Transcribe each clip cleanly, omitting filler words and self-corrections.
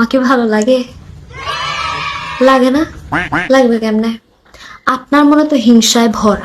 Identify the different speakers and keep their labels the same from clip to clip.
Speaker 1: আমাকে ভালো লাগে? লাগে না? লাগবে কেমনে? আপনার মনে তো হিংসায় ভরা।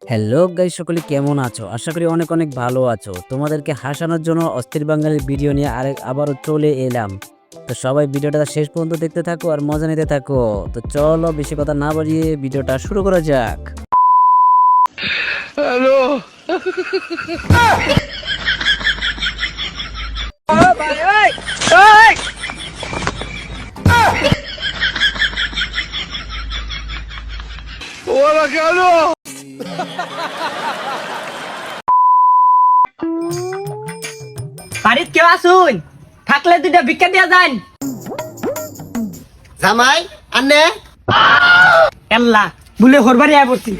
Speaker 2: হ্যালো গাইস, সকলে কেমন আছো? আশা করি অনেক অনেক ভালো আছো। তোমাদেরকে হাসানোর জন্য অস্থির বাঙালির ভিডিও নিয়ে আবারও চলে এলাম। তো সবাই ভিডিওটা শেষ পর্যন্ত দেখতে থাকো আর মজা নিতে থাকো। তো চলো বেশি কথা না বাড়িয়ে ভিডিওটা শুরু করা যাক।
Speaker 3: হ্যালো ওরা কেন
Speaker 4: বাড়িত কেউ আসুন থাকলে দুইটা ভিক্ষা দিয়া যান।
Speaker 5: জামাই আনে
Speaker 4: এল্লা বলে হরবারি আয় পড়ছি।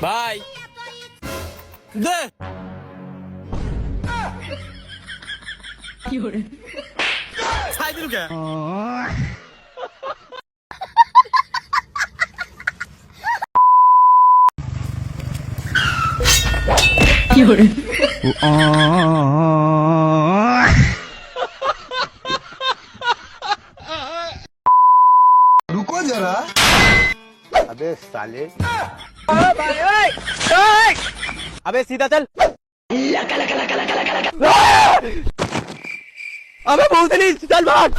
Speaker 3: ভাই দে ছাই দিল কে
Speaker 5: रुको जरा
Speaker 3: अबे सीधा चल अबे भूतनी चल भाग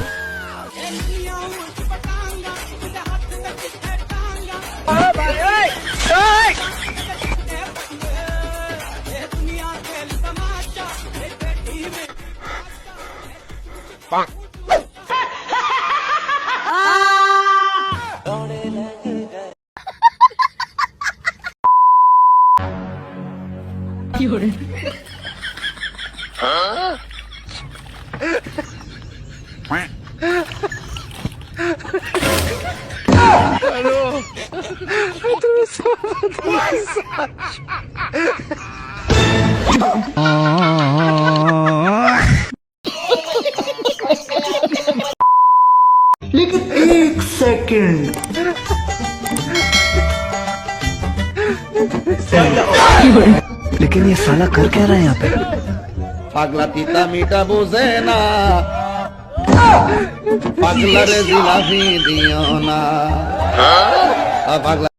Speaker 5: लेकिन एक सेकंड लेकिन ये साला कर क्या रहा है यहाँ पे पागला तीता मीठा बोझे ना पागला रे जिलाबी दियो ना पागला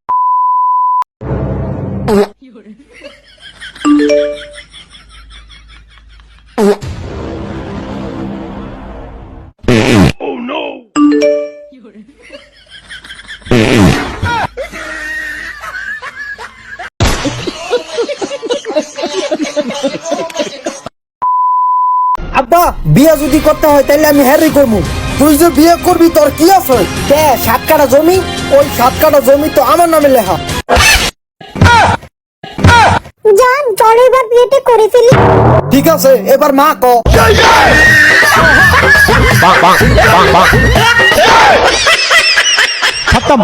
Speaker 6: আব্বা বিয়ে যদি করতে হয় তাহলে আমি হ্যারি করবো। তুই যে বিয়ে করবি তোর কি আছে? 7 কাঠা জমি, ওই 7 কাঠা জমি তো আমার নামে লেখা।
Speaker 7: জান চল এবার বিয়েটা করে ফেলি।
Speaker 6: ঠিক আছে এবার মা ক খতম।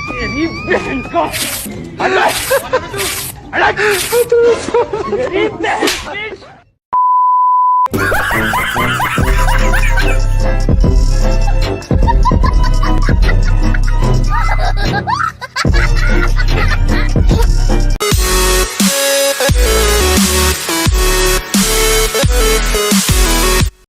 Speaker 3: तेरी बहन को